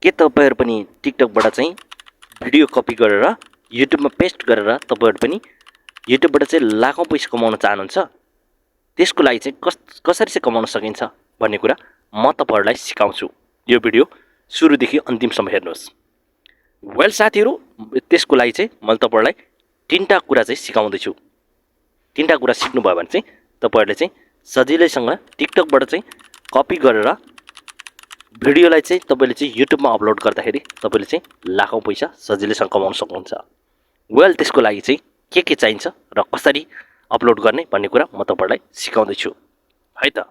के तपाईहरु पनि टिकटकबाट चाहिँ भिडियो कपी गरेर युट्युबमा पेस्ट गरेर तपाईहरु पनि युट्युबबाट चाहिँ लाखौं पैसा कमाउन चाहनुहुन्छ? त्यसको लागि चाहिँ कसरी चाहिँ कमाउन सकिन्छ भन्ने कुरा म तपाईहरुलाई सिकाउँछु। यो भिडियो सुरुदेखि अन्तिमसम्म हेर्नुहोस्। वेल साथीहरु, त्यसको लागि चाहिँ मैले तपाईहरुलाई तीनटा कुरा चाहिँ सिकाउँदै छु। तीनटा कुरा सिक्नु भयो भने चाहिँ तपाईहरुले चाहिँ सजिलैसँग टिकटकबाट चाहिँ कपी गरेर भिडियोलाई चाहिँ तपाईले चाहिँ युट्युबमा अपलोड गर्दाखेरि तपाईले चाहिँ लाखौं पैसा सजिलैसँग कमाउन सक्नुहुन्छ। वेल त्यसको लागि चाहिँ के चाहिन्छ र कसरी अपलोड गर्ने भन्ने कुरा म तपाईहरुलाई सिकाउँदै छु है त।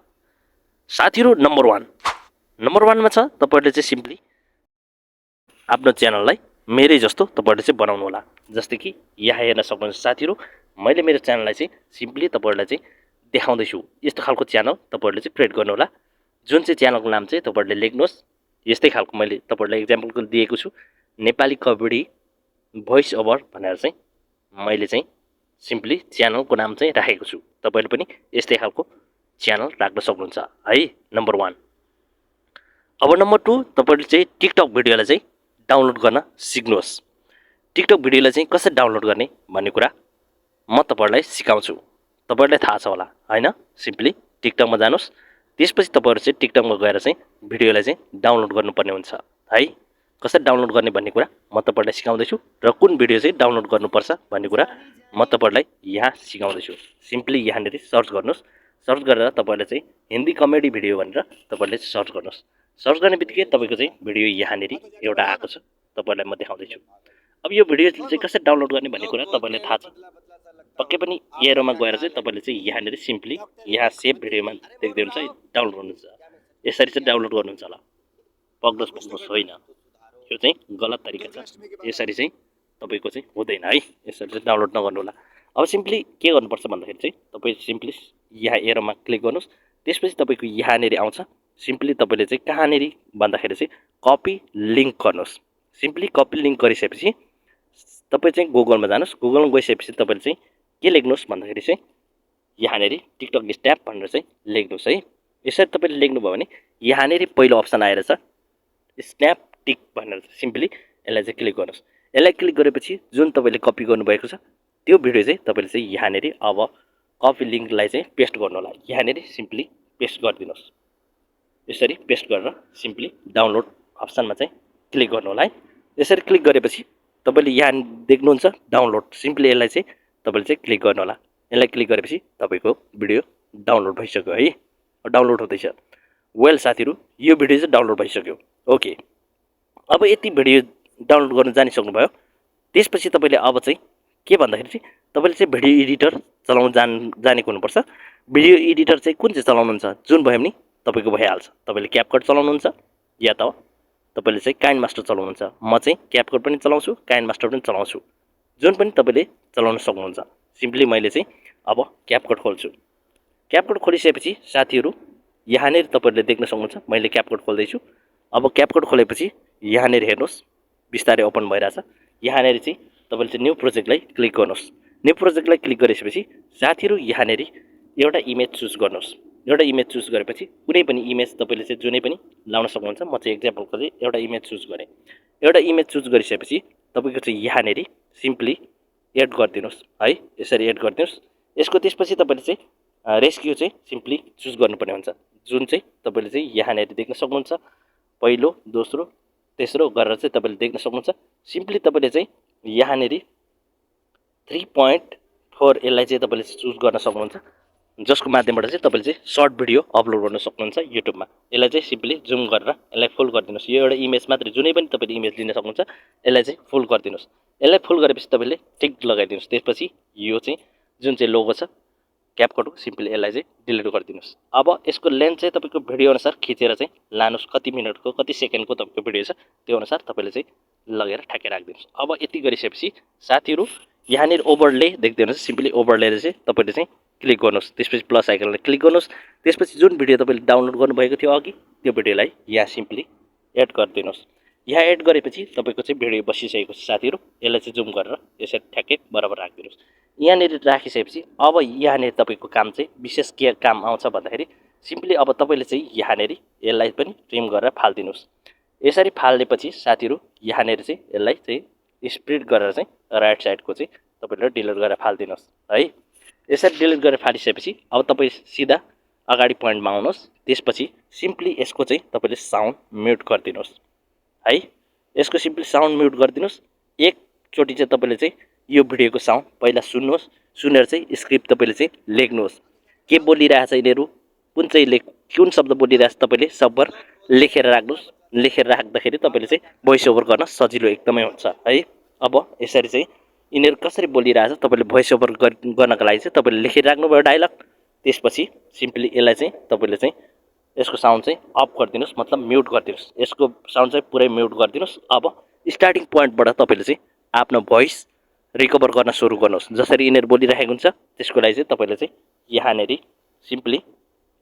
साथीहरु, नम्बर 1 मा छ तपाईहरुले चाहिँ सिम्पली आफ्नो च्यानललाई मेरै जस्तो तपाईहरुले चाहिँ बनाउनु होला। जस्तै कि यहाँ हेर्न सक्नुहुन्छ साथीहरु, मैले मेरो च्यानललाई चाहिँ सिम्पली तपाईहरुलाई चाहिँ देखाउँदै छु। यस्तो खालको च्यानल तपाईहरुले चाहिँ क्रिएट गर्नु होला। जुन चाहिँ च्यानलको नाम चाहिँ तपाईहरुले लेख्नुहोस्। यस्तै खालको मैले तपाईहरुलाई एक्जाम्पलको दिएको छु, नेपाली कमेडी भोइस ओभर भनेर चाहिँ मैले चाहिँ सिम्पली च्यानलको नाम चाहिँ राखेको छु। तपाईहरु पनि यस्तै खालको च्यानल राख्न सक्नुहुन्छ है। नम्बर 1। अब नम्बर 2, तपाईहरुले चाहिँ टिकटक भिडियोलाई चाहिँ डाउनलोड गर्न सिक्नुहोस्। टिकटक भिडियोलाई चाहिँ कसरी डाउनलोड गर्ने भन्ने कुरा म तपाईहरुलाई सिकाउँछु। तपाईहरुलाई थाहा छ होला हैन? सिम्पली टिकटकमा जानुस्। त्यसपछि तपाईहरु चाहिँ टिकटकमा गएर चाहिँ भिडियोलाई चाहिँ डाउनलोड गर्नुपर्ने हुन्छ है। कसरी डाउनलोड गर्ने भन्ने कुरा म तपाईहरुलाई सिकाउँदै छु र कुन भिडियो चाहिँ डाउनलोड गर्नुपर्छ भन्ने कुरा म तपाईहरुलाई यहाँ सिकाउँदै छु। सिम्पली यहाँनेरि सर्च गर्नुस्। सर्च गरेर तपाईहरुले चाहिँ हिन्दी कमेडी भिडियो भनेर तपाईहरुले सर्च गर्नुस्। सर्च गर्नेबित्तिकै तपाईको चाहिँ भिडियो यहाँनेरि एउटा आएको छ, तपाईहरुलाई म देखाउँदै छु। अब यो भिडियो चाहिँ कसरी डाउनलोड गर्ने भन्ने कुरा तपाईहरुलाई थाहा छ। पक्कै पनि एरोमा गएर चाहिँ तपाईले चाहिँ यहाँनेरि सिम्पली यहाँ सेभ भिडियोमा देख्दै हुन्छ, डाउनलोड गर्नुहुन्छ। यसरी चाहिँ डाउनलोड गर्नुहुन्छ होला। पक्नुहोस् होइन, यो चाहिँ गलत तरिका छ। यसरी चाहिँ तपाईको चाहिँ हुँदैन है। यसरी चाहिँ डाउनलोड नगर्नु होला। अब सिम्पली के गर्नुपर्छ भन्दाखेरि चाहिँ तपाई सिम्पली यहाँ एरोमा क्लिक गर्नुस्। त्यसपछि तपाईको यहाँनेरि आउँछ। सिम्पली तपाईले चाहिँ कहाँनेरि भन्दाखेरि चाहिँ कपी लिंक गर्नुस्। सिम्पली कपी लिंक गरिसकेपछि तपाई चाहिँ गुगलमा जानुस्। गुगलमा गइसकेपछि तपाईले चाहिँ के लेख्नुस् भन्दाखेरि चाहिँ यहाँनेरि टिकटक स्ट्याप भनेर चाहिँ लेख्नुस् है। यसरी तपाईले लेख्नुभयो भने यहाँनेरि पहिलो अप्सन आएर छ स्न्याप टिक भनेर। सिम्पली यसलाई चाहिँ क्लिक गर्नुस्। यसलाई क्लिक गरेपछि जुन तपाईले कपी गर्नुभएको छ त्यो भिडियो चाहिँ तपाईले चाहिँ यहाँनेरि अब कपी लिंकलाई चाहिँ पेस्ट गर्नु होला। यहाँनेरि सिम्पली पेस्ट गरिदिनुस्। यसरी पेस्ट गरेर सिम्पली डाउनलोड अप्सनमा चाहिँ क्लिक गर्नु होला है। यसरी क्लिक गरेपछि तपाईले यहाँ देख्नुहुन्छ डाउनलोड। सिम्पली यसलाई चाहिँ तपाईले चाहिँ क्लिक गर्नु होला। यसलाई क्लिक गरेपछि तपाईको भिडियो डाउनलोड भइसक्यो है। डाउनलोड हुँदैछ। वेल साथीहरु, यो भिडियो चाहिँ डाउनलोड भइसक्यो। ओके, अब यति भिडियो डाउनलोड गर्न जानिसक्नु भयो। त्यसपछि तपाईले अब चाहिँ के भन्दाखेरि चाहिँ तपाईले चाहिँ भिडियो एडिटर चलाउन जानेको हुनुपर्छ। भिडियो एडिटर चाहिँ कुन चाहिँ चलाउनुहुन्छ जुन भयो भने तपाईको भइहाल्छ। तपाईले क्यापकट चलाउनुहुन्छ या त तपाईले चाहिँ काइनमास्टर चलाउनुहुन्छ। म चाहिँ क्यापकट पनि चलाउँछु, काइनमास्टर पनि चलाउँछु। जुन पनि तपाईले चलाउन सक्नुहुन्छ। सिम्पली मैले चाहिँ अब क्यापकट खोल्छु। क्यापकट खोलिसकेपछि साथीहरु यहाँनेरि तपाईले देख्न सक्नुहुन्छ मैले क्यापकट खोल्दै छु। अब क्यापकट खोलेपछि यहाँनेरि हेर्नुस् बिस्तारै ओपन भइराछ। यहाँनेरि चाहिँ तपाईले चाहिँ न्यू प्रोजेक्टलाई क्लिक गर्नुस्। न्यू प्रोजेक्टलाई क्लिक गरिसकेपछि साथीहरु यहाँनेरि एउटा इमेज चुज गर्नुस्। एउटा इमेज चुज गरेपछि कुनै पनि इमेज तपाईले चाहिँ जुनै पनि लाउन सक्नुहुन्छ। म चाहिँ एक्जाम्पलको लागि एउटा इमेज चुज गरे। एउटा इमेज चुज गरिसकेपछि तपाईको चाहिँ यहाँनेरि सिम्पली एड गरिदिनुस् है। यसरी एड गरिदिनुस्। यसको त्यसपछि तपाईले चाहिँ रेस्क्यु चाहिँ सिम्पली चुज गर्नुपर्ने हुन्छ। जुन चाहिँ तपाईले चाहिँ यहाँनेरि देख्न सक्नुहुन्छ। पहिलो, दोस्रो, तेस्रो गरेर चाहिँ तपाईले देख्न सक्नुहुन्छ। सिम्पली तपाईले चाहिँ यहाँनेरि 3.4 यसलाई चाहिँ तपाईले चुज गर्न सक्नुहुन्छ। जसको माध्यमबाट चाहिँ तपाईले चाहिँ सर्ट भिडियो अपलोड गर्न सक्नुहुन्छ युट्युबमा। यसलाई चाहिँ सिम्पली जुम गरेर यसलाई फुल गरिदिनुस्। यो एउटा इमेज मात्र, जुनै पनि तपाईले इमेज लिन सक्नुहुन्छ। यसलाई चाहिँ फुल गरिदिनुस्। यसलाई फुल गरेपछि तपाईले टिक लगाइदिनुस्। त्यसपछि यो चाहिँ जुन चाहिँ लोगो छ क्यापकटको सिम्पली यसलाई चाहिँ डिलिट गरिदिनुस्। अब यसको लेन्थ चाहिँ तपाईको भिडियो अनुसार खिचेर चाहिँ लानुस्। कति मिनेटको कति सेकेन्डको तपाईको भिडियो छ त्यो अनुसार तपाईले चाहिँ लगेर ठ्याक्कै राखिदिनुस्। अब यति गरिसकेपछि साथीहरु यहाँनेरि ओभरले देख्दै हुनुहुन्छ। सिम्पली ओभरले चाहिँ तपाईले चाहिँ क्लिक गर्नुस्। त्यसपछि प्लस आइकनलाई क्लिक गर्नुस्। त्यसपछि जुन भिडियो तपाईले डाउनलोड गर्नुभएको थियो अघि त्यो भिडियोलाई यहाँ सिम्पली एड गरिदिनुस्। यहाँ एड गरेपछि तपाईको चाहिँ भिडियो बसिसकेको छ साथीहरु। यसलाई चाहिँ जुम गरेर यसरी ठ्याक्कै बराबर राखिदिनुस्। यहाँनेरि राखिसकेपछि अब यहाँनेरि तपाईको काम चाहिँ विशेष के काम आउँछ भन्दाखेरि सिम्पली अब तपाईले चाहिँ यहाँनेरि यसलाई पनि ट्रिम गरेर फाल्दिनुस्। यसरी फाल्नेपछि साथीहरु यहाँनेर चाहिँ यसलाई चाहिँ स्प्लिट गरेर चाहिँ राइट साइडको चाहिँ तपाईले डिलिट गरेर फाल्दिनुस् है। यसरी डिलिट गरेर फालिसकेपछि अब तपाई सिधा अगाडि पोइन्टमा आउनुस्। त्यसपछि सिम्पली यसको चाहिँ तपाईले साउन्ड म्युट गरिदिनुस् है। यसको सिम्पली साउन्ड म्युट गरिदिनुस्। एकचोटी चाहिँ तपाईले चाहिँ यो भिडियोको साउन्ड पहिला सुन्नुस्। सुनेर चाहिँ स्क्रिप्ट तपाईले चाहिँ लेख्नुस्। के बोलिरहेछ यिनीहरु, कुन शब्द बोलिरहेछ तपाईले सबभर लेखेर राख्नुस्। लेखेर राख्दाखेरि तपाईले चाहिँ भोइस ओभर गर्न सजिलो एकदमै हुन्छ है। अब यसरी चाहिँ यिनीहरु कसरी बोलिरहेछ तपाईले भोइस ओभर गर्नको लागि चाहिँ तपाईले लेखेर राख्नुभयो डायलग। त्यसपछि सिम्पली यसलाई चाहिँ तपाईले चाहिँ यसको साउन्ड चाहिँ अफ गरिदिनुस्, मतलब म्युट गरिदिनुस्। यसको साउन्ड चाहिँ पुरै म्युट गरिदिनुस्। अब स्टार्टिङ पोइन्टबाट तपाईले चाहिँ आफ्नो भोइस रिकभर गर्न सुरु गर्नुस्। जसरी यिनीहरु बोलिरहेको हुन्छ त्यसको लागि चाहिँ तपाईले चाहिँ यहाँनेरि सिम्पली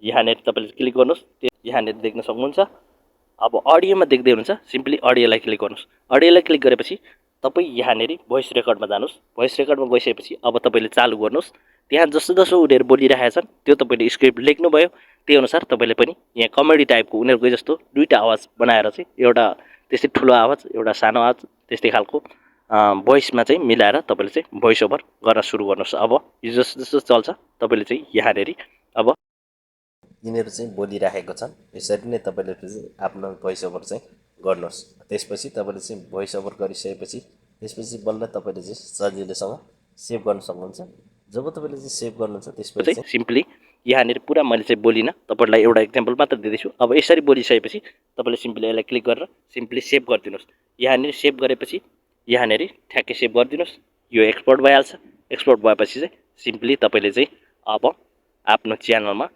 यहाँनेरि तपाईले क्लिक गर्नुस्। यहाँनेरि देख्न सक्नुहुन्छ। अब अडियोमा देख्दै हुनुहुन्छ, सिम्पली अडियोलाई क्लिक गर्नुस्। अडियोलाई क्लिक गरेपछि तपाई यहाँनेरि भोइस रेकर्डमा जानुस्। भोइस रेकर्डमा गइसकेपछि अब तपाईले चालु गर्नुस्। त्यहाँ जसो जसो उनीहरु बोलिरहेछन् त्यो तपाईले स्क्रिप्ट लेख्नुभयो, त्यही अनुसार तपाईले पनि यहाँ कमेडी टाइपको उनीहरुकै जस्तो दुईटा आवाज बनाएर चाहिँ एउटा त्यस्तै ठुलो आवाज, एउटा सानो आवाज त्यस्तै खालको भोइसमा चाहिँ मिलाएर तपाईले चाहिँ भोइस ओभर गर्न सुरु गर्नुस्। अब यो जस्तो जस्तो चल्छ तपाईले चाहिँ यहाँनेरि अब यिनीहरु चाहिँ बोलिरहेको छन् यसरी नै तपाईले आफ्नो भोइस ओभर चाहिँ गर्नुस्। त्यसपछि तपाईले चाहिँ भोइस ओभर गरिसकेपछि त्यसपछि बल्ल तपाईले चाहिँ सजिलैसँग सेभ गर्न सक्नुहुन्छ। जब तपाईले चाहिँ सेभ गर्नुहुन्छ त्यसपछि चाहिँ सिम्पली यहाँनेर पुरा मैले चाहिँ बोलिन, तपाईलाई एउटा एक्जाम्पल मात्र दिदैछु। अब यसरी बोलिसकेपछि तपाईले सिम्पली यसलाई क्लिक गरेर सिम्पली सेभ गरिदिनुस्। यहाँनेर सेभ गरेपछि यहाँनेर ठ्याक्कै सेभ गरिदिनुस्। यो एक्सपोर्ट भइहाल्छ। एक्सपोर्ट भएपछि चाहिँ सिम्पली तपाईले चाहिँ अब आफ्नो च्यानलमा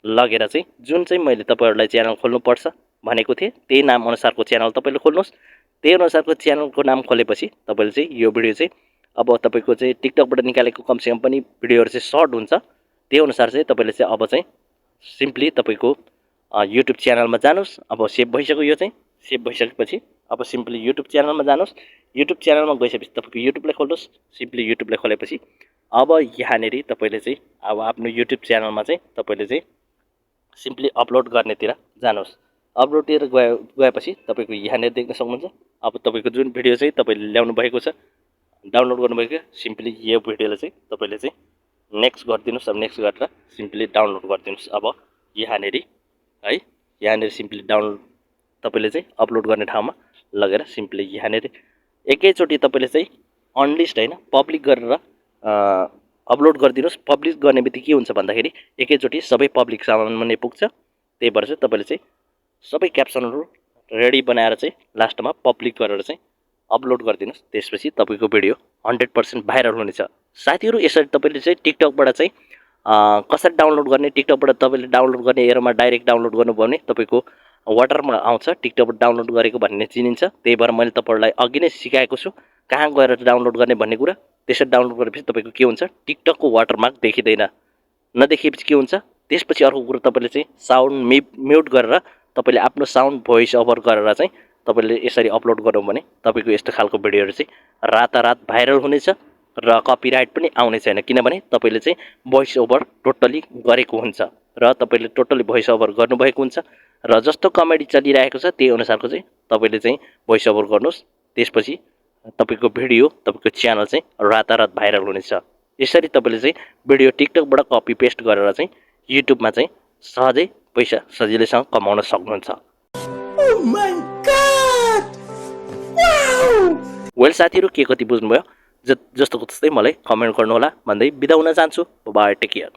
लगेर चाहिँ जुन चाहिँ मैले तपाईहरुलाई च्यानल खोल्नु पर्छ भनेको थिए त्यही नाम अनुसारको च्यानल तपाईले खोल्नुस्। त्यही अनुसारको च्यानलको नाम खोलेपछि तपाईले चाहिँ यो भिडियो चाहिँ अब तपाईको चाहिँ टिकटकबाट निकालेको कमसेकम पनि भिडियोहरु चाहिँ सर्ट हुन्छ। त्यही अनुसार चाहिँ तपाईले चाहिँ अब चाहिँ सिम्पली तपाईको युट्युब च्यानलमा जानुस्। अब सेभ भइसक्यो, यो चाहिँ सेभ भइसकेपछि अब सिम्पली युट्युब च्यानलमा जानुस्। युट्युब च्यानलमा गइसकेपछि तपाईको युट्युबलाई खोल्नुस्। सिम्पली युट्युबलाई खोलेपछि अब यहाँनेरि तपाईले चाहिँ अब आफ्नो युट्युब च्यानलमा चाहिँ तपाईले चाहिँ सिम्पली अपलोड गर्नेतिर जानुस्। अपलोडतिर गएपछि तपाईको यहाँनेर देख्न सक्नुहुन्छ। अब तपाईको जुन भिडियो चाहिँ तपाईले ल्याउनु भएको छ, डाउनलोड गर्नुभएको, सिम्पली यो भिडियोलाई चाहिँ तपाईले चाहिँ नेक्स्ट गरिदिनुस्। अब नेक्स्ट गरेर सिम्पली डाउनलोड गरिदिनुस्। अब यहाँनेरि है, यहाँनेरि सिम्पली डाउनलोड तपाईले चाहिँ अपलोड गर्ने ठाउँमा लगेर सिम्पली यहाँनेरि एकैचोटी तपाईले चाहिँ अनलिस्ट हैन पब्लिक गरेर अपलोड गरिदिनुस्। पब्लिक गर्ने बित्तिकै के हुन्छ भन्दाखेरि एकैचोटी सबै पब्लिक सामने नै पुग्छ। त्यही भएर चाहिँ तपाईले चाहिँ सबै क्याप्सनहरु रेडी बनाएर चाहिँ लास्टमा पब्लिक गरेर चाहिँ अपलोड गरिदिनुस्। त्यसपछि तपाईको भिडियो 100% भाइरल हुनेछ। साथीहरु यसरी तपाईले चाहिँ टिकटकबाट चाहिँ कसरी डाउनलोड गर्ने, टिकटकबाट तपाईले डाउनलोड गर्ने एरोमा डाइरेक्ट डाउनलोड गर्नुभयो भने तपाईको वाटरमा आउँछ, टिकटकबाट डाउनलोड गरेको भन्ने चिनिन्छ। त्यही भएर मैले तपाईहरुलाई अघि नै सिकाएको छु कहाँ गएर डाउनलोड गर्ने भन्ने कुरा। त्यसरी डाउनलोड गरेपछि तपाईको के हुन्छ, टिकटकको वाटरमार्क देखिदैन। नदेखिएपछि के हुन्छ, त्यसपछि अर्को कुरा तपाईले चाहिँ साउन्ड म्युट गरेर तपाईले आफ्नो साउन्ड भोइस ओभर गरेर चाहिँ तपाईले यसरी अपलोड गर्नु भने तपाईको यस्तो खालको भिडियोहरु चाहिँ रातारात भाइरल हुनेछ र कपिराइट पनि आउने छैन। किनभने तपाईले चाहिँ भोइस ओभर टोटली गरेको हुन्छ र तपाईले टोटली भोइस ओभर गर्नुभएको हुन्छ र जस्तो कमेडी चलिरहेको छ त्यही अनुसारको चाहिँ तपाईले चाहिँ भोइस ओभर गर्नुस्। त्यसपछि तपाईको भिडियो तपाईको च्यानल चाहिँ रातारात भाइरल हुनेछ। यसरी तपाईले चाहिँ भिडियो टिकटकबाट कपी पेस्ट गरेर चाहिँ युट्युबमा चाहिँ सहजै पैसा सजिलैसँग कमाउन सक्नुहुन्छ। Oh my god! Wow! Well साथीहरु के कति बुझ्नुभयो जस्तोको त्यस्तै मलाई कमेन्ट गर्नु होला भन्दै बिदा हुन चाहन्छु। Bye, take care.